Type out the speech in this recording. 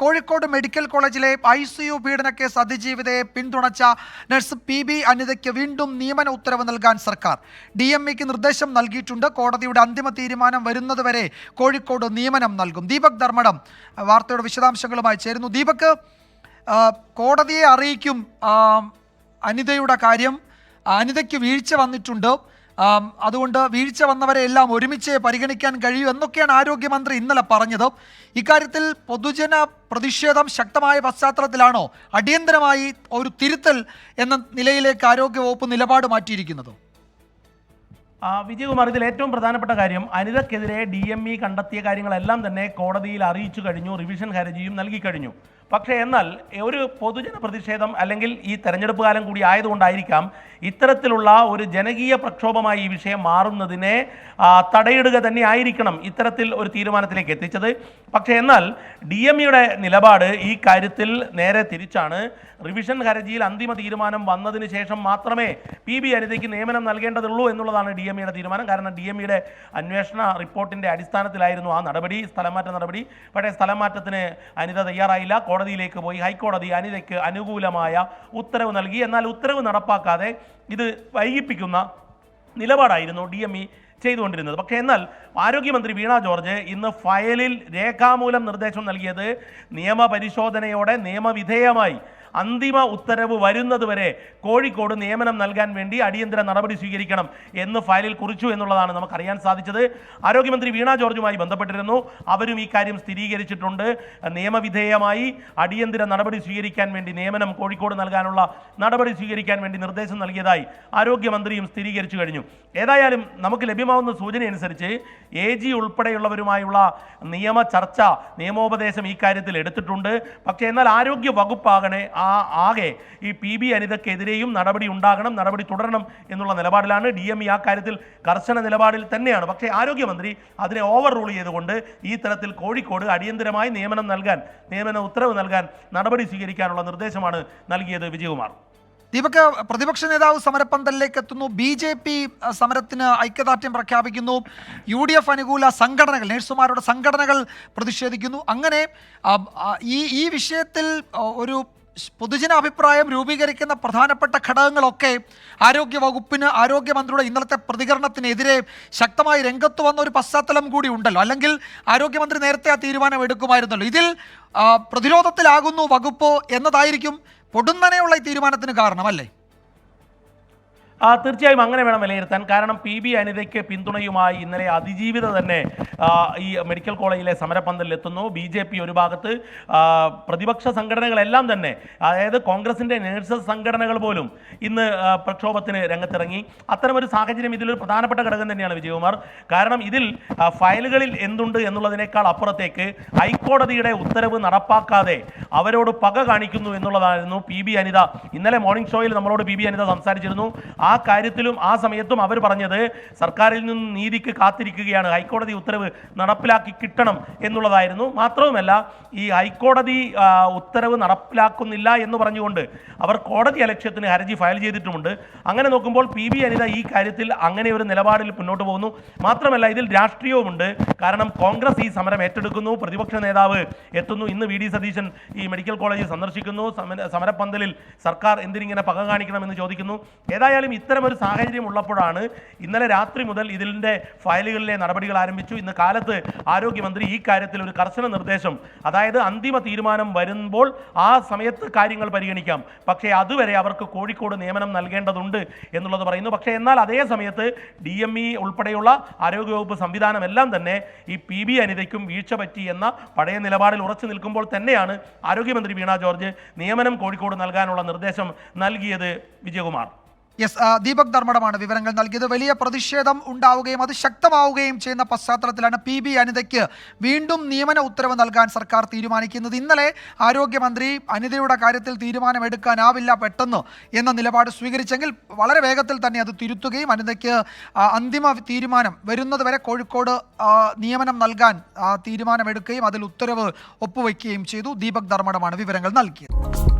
Kozhikode medical കോളേജിലെ ICU പീഡന case അതിജീവിതയെ പിന്തുണച്ച നഴ്സ് PB അനിതയ്ക്ക് വീണ്ടും നിയമന ഉത്തരവ് നൽകാൻ സർക്കാർ DMEക്ക് നിർദ്ദേശം നൽകിയിട്ടുണ്ട്. കോടതിയുടെ അന്തിമ തീരുമാനം വരുന്നതുവരെ കോഴിക്കോട് നിയമനം നൽകും. ദീപക് ധർമ്മടം വാർത്തയുടെ വിശദാംശങ്ങളുമായി ചേരുന്നു. ദീപക്, കോടതിയെ അറിയിക്കും അനിതയുടെ കാര്യം. അനിതയ്ക്ക് വീഴ്ച വന്നിട്ടുണ്ട്, അതുകൊണ്ട് വീഴ്ച വന്നവരെ എല്ലാം ഒരുമിച്ച് പരിഗണിക്കാൻ കഴിയൂ എന്നൊക്കെയാണ് ആരോഗ്യമന്ത്രി ഇന്നലെ പറഞ്ഞത്. ഇക്കാര്യത്തിൽ പൊതുജന പ്രതിഷേധം ശക്തമായ പശ്ചാത്തലത്തിലാണോ അടിയന്തരമായി ഒരു തിരുത്തൽ എന്ന നിലയിലേക്ക് ആരോഗ്യവകുപ്പ് നിലപാട് മാറ്റിയിരിക്കുന്നത്? വിജയകുമാർ, ഇതിൽ ഏറ്റവും പ്രധാനപ്പെട്ട കാര്യം അനിതക്കെതിരെ DME കണ്ടെത്തിയ കാര്യങ്ങളെല്ലാം തന്നെ കോടതിയിൽ അറിയിച്ചു കഴിഞ്ഞു, റിവിഷൻ ഹർജിയും നൽകി കഴിഞ്ഞു. പക്ഷേ എന്നാൽ ഒരു പൊതുജന പ്രതിഷേധം അല്ലെങ്കിൽ ഈ തെരഞ്ഞെടുപ്പ് കാലം കൂടി ആയതുകൊണ്ടായിരിക്കാം ഇത്തരത്തിലുള്ള ഒരു ജനകീയ പ്രക്ഷോഭമായി ഈ വിഷയം മാറുന്നതിനെ തടയിടുക തന്നെ ആയിരിക്കണം ഇത്തരത്തിൽ ഒരു തീരുമാനത്തിലേക്ക് എത്തിച്ചത്. പക്ഷേ എന്നാൽ DMEയുടെ നിലപാട് ഈ കാര്യത്തിൽ നേരെ തിരിച്ചാണ്. റിവിഷൻ ഹർജിയിൽ അന്തിമ തീരുമാനം വന്നതിന് ശേഷം മാത്രമേ PB അനിതയ്ക്ക് നിയമനം നൽകേണ്ടതുള്ളൂ എന്നുള്ളതാണ് DMEയുടെ തീരുമാനം. കാരണം DMEയുടെ അന്വേഷണ റിപ്പോർട്ടിൻ്റെ അടിസ്ഥാനത്തിലായിരുന്നു ആ നടപടി, സ്ഥലമാറ്റ നടപടി. പക്ഷേ സ്ഥലം മാറ്റത്തിന് അനിത തയ്യാറായില്ല. കോടതിയിലേക്ക് പോയി. ഹൈക്കോടതി അനിതയ്ക്ക് അനുകൂലമായ ഉത്തരവ് നൽകി. എന്നാൽ ഉത്തരവ് നടപ്പാക്കാതെ ഇത് വൈകിപ്പിക്കുന്ന നിലപാടായിരുന്നു DME ചെയ്തുകൊണ്ടിരുന്നത്. പക്ഷേ എന്നാൽ ആരോഗ്യമന്ത്രി വീണ ജോർജ് ഇന്ന് ഫയലിൽ രേഖാമൂലം നിർദ്ദേശം നൽകിയത് നിയമപരിശോധനയോടെ നിയമവിധേയമായി അന്തിമ ഉത്തരവ് വരുന്നതുവരെ കോഴിക്കോട് നിയമനം നൽകാൻ വേണ്ടി അടിയന്തര നടപടി സ്വീകരിക്കണം എന്ന് ഫയലിൽ കുറിച്ചു എന്നുള്ളതാണ് നമുക്കറിയാൻ സാധിച്ചത്. ആരോഗ്യമന്ത്രി വീണ ജോർജുമായി ബന്ധപ്പെട്ടിരുന്നു. അവരും ഈ കാര്യം സ്ഥിരീകരിച്ചിട്ടുണ്ട്. നിയമവിധേയമായി അടിയന്തര നടപടി സ്വീകരിക്കാൻ വേണ്ടി നിയമനം കോഴിക്കോട് നൽകാനുള്ള നടപടി സ്വീകരിക്കാൻ വേണ്ടി നിർദ്ദേശം നൽകിയതായി ആരോഗ്യമന്ത്രിയും സ്ഥിരീകരിച്ചു കഴിഞ്ഞു. ഏതായാലും നമുക്ക് ലഭ്യമാവുന്ന സൂചനയനുസരിച്ച് AG ഉൾപ്പെടെയുള്ളവരുമായുള്ള നിയമ ചർച്ച, നിയമോപദേശം ഈ കാര്യത്തിൽ എടുത്തിട്ടുണ്ട്. പക്ഷേ എന്നാൽ ആരോഗ്യ വകുപ്പാകണേ ആകെ ഈ PB അനിതക്കെതിരെയും നടപടി ഉണ്ടാകണം, നടപടി തുടരണം എന്നുള്ള നിലപാടിലാണ്. DME ആ കാര്യത്തിൽ കർശന നിലപാടിൽ തന്നെയാണ്. പക്ഷേ ആരോഗ്യമന്ത്രി അതിനെ ഓവർ റൂൾ ചെയ്തുകൊണ്ട് ഈ തരത്തിൽ കോഴിക്കോട് അടിയന്തരമായി നിയമന ഉത്തരവ് നൽകാൻ നടപടി സ്വീകരിക്കാനുള്ള നിർദ്ദേശമാണ് നൽകിയത്. വിജയകുമാർ. ദീപക്, പ്രതിപക്ഷ നേതാവ് സമരപ്പന്തലിലേക്ക് എത്തുന്നു. BJP സമരത്തിന് ഐക്യദാർഢ്യം പ്രഖ്യാപിക്കുന്നു. UDF അനുകൂല സംഘടനകൾ, നഴ്സുമാരുടെ സംഘടനകൾ പ്രതിഷേധിക്കുന്നു. അങ്ങനെ ഈ വിഷയത്തിൽ ഒരു പൊതുജന അഭിപ്രായം രൂപീകരിക്കുന്ന പ്രധാനപ്പെട്ട ഘടകങ്ങളൊക്കെ ആരോഗ്യവകുപ്പിന്, ആരോഗ്യമന്ത്രിയുടെ ഇന്നലത്തെ പ്രതികരണത്തിനെതിരെ ശക്തമായി രംഗത്ത് വന്ന ഒരു പശ്ചാത്തലം കൂടി ഉണ്ടല്ലോ. അല്ലെങ്കിൽ ആരോഗ്യമന്ത്രി നേരത്തെ ആ തീരുമാനം എടുക്കുമായിരുന്നല്ലോ. ഇതിൽ പ്രതിരോധത്തിലാകുന്നു വകുപ്പ് എന്നതായിരിക്കും പൊടുന്നനെയുള്ള ഈ തീരുമാനത്തിന് കാരണമല്ലേ? തീർച്ചയായും അങ്ങനെ വേണം വിലയിരുത്താൻ. കാരണം PB അനിതയ്ക്ക് പിന്തുണയുമായി ഇന്നലെ അതിജീവിത തന്നെ ഈ മെഡിക്കൽ കോളേജിലെ സമരപന്തലിലെത്തുന്നു. BJP ഒരു ഭാഗത്ത്, പ്രതിപക്ഷ സംഘടനകളെല്ലാം തന്നെ, അതായത് കോൺഗ്രസിൻ്റെ നേഴ്സസ് സംഘടനകൾ പോലും ഇന്ന് പ്രക്ഷോഭത്തിന് രംഗത്തിറങ്ങി. അത്തരമൊരു സാഹചര്യം ഇതിലൊരു പ്രധാനപ്പെട്ട ഘടകം തന്നെയാണ് വിജയകുമാർ. കാരണം ഇതിൽ ഫയലുകളിൽ എന്തുണ്ട് എന്നുള്ളതിനേക്കാൾ അപ്പുറത്തേക്ക് ഹൈക്കോടതിയുടെ ഉത്തരവ് നടപ്പാക്കാതെ അവരോട് പക കാണിക്കുന്നു എന്നുള്ളതായിരുന്നു PB അനിത. ഇന്നലെ മോർണിംഗ് ഷോയിൽ നമ്മളോട് PB അനിത സംസാരിച്ചിരുന്നു. ആ കാര്യത്തിലും ആ സമയത്തും അവർ പറഞ്ഞത് സർക്കാരിൽ നിന്ന് നീതിക്ക് കാത്തിരിക്കുകയാണ്, ഹൈക്കോടതി ഉത്തരവ് നടപ്പിലാക്കി കിട്ടണം എന്നുള്ളതായിരുന്നു. മാത്രവുമല്ല, ഈ ഹൈക്കോടതി ഉത്തരവ് നടപ്പിലാക്കുന്നില്ല എന്ന് പറഞ്ഞുകൊണ്ട് അവർ കോടതി അലക്ഷ്യത്തിന് ഹർജി ഫയൽ ചെയ്തിട്ടുമുണ്ട്. അങ്ങനെ നോക്കുമ്പോൾ PB അനിത ഈ കാര്യത്തിൽ അങ്ങനെ ഒരു നിലപാടിൽ മുന്നോട്ട് പോകുന്നു. മാത്രമല്ല, ഇതിൽ രാഷ്ട്രീയവുമുണ്ട്. കാരണം കോൺഗ്രസ് ഈ സമരം ഏറ്റെടുക്കുന്നു, പ്രതിപക്ഷ നേതാവ് എത്തുന്നു. ഇന്ന് VD സതീശൻ ഈ മെഡിക്കൽ കോളേജ് സന്ദർശിക്കുന്നു. സമരപ്പന്തലിൽ സർക്കാർ എന്തിനിങ്ങനെ പക കാണിക്കണമെന്ന് ചോദിക്കുന്നു. ഏതായാലും ഇത്തരമൊരു സാഹചര്യം ഉള്ളപ്പോഴാണ് ഇന്നലെ രാത്രി മുതൽ ഇതിൻ്റെ ഫയലുകളിലെ നടപടികൾ ആരംഭിച്ചു. ഇന്ന് കാലത്ത് ആരോഗ്യമന്ത്രി ഈ കാര്യത്തിൽ ഒരു കർശന നിർദ്ദേശം, അതായത് അന്തിമ തീരുമാനം വരുമ്പോൾ ആ സമയത്ത് കാര്യങ്ങൾ പരിഗണിക്കാം, പക്ഷേ അതുവരെ അവർക്ക് കോഴിക്കോട് നിയമനം നൽകേണ്ടതുണ്ട് എന്നുള്ളത് പറയുന്നു. പക്ഷേ എന്നാൽ അതേ സമയത്ത് DME ഉൾപ്പെടെയുള്ള ആരോഗ്യവകുപ്പ് സംവിധാനമെല്ലാം തന്നെ ഈ PB അനിതയ്ക്കും വീഴ്ച പറ്റി എന്ന പഴയ നിലപാടിൽ ഉറച്ചു നിൽക്കുമ്പോൾ തന്നെയാണ് ആരോഗ്യമന്ത്രി വീണ ജോർജ് നിയമനം കോഴിക്കോട് നൽകാനുള്ള നിർദ്ദേശം നൽകിയത്. വിജയകുമാർ. ദീപക് ധർമ്മടമാണ് വിവരങ്ങൾ നൽകിയത്. വലിയ പ്രതിഷേധം ഉണ്ടാവുകയും അത് ശക്തമാവുകയും ചെയ്യുന്ന പശ്ചാത്തലത്തിലാണ് PB അനിതയ്ക്ക് വീണ്ടും നിയമന ഉത്തരവ് നൽകാൻ സർക്കാർ തീരുമാനിക്കുന്നത്. ഇന്നലെ ആരോഗ്യമന്ത്രി അനിതയുടെ കാര്യത്തിൽ തീരുമാനമെടുക്കാനാവില്ല പെട്ടെന്ന് എന്ന നിലപാട് സ്വീകരിച്ചെങ്കിൽ വളരെ വേഗത്തിൽ തന്നെ അത് തിരുത്തുകയും അനിതയ്ക്ക് അന്തിമ തീരുമാനം വരുന്നതുവരെ കോഴിക്കോട് നിയമനം നൽകാൻ തീരുമാനമെടുക്കുകയും അതിൽ ഉത്തരവ് ഒപ്പുവയ്ക്കുകയും ചെയ്തു. ദീപക് ധർമ്മടമാണ് വിവരങ്ങൾ നൽകിയത്.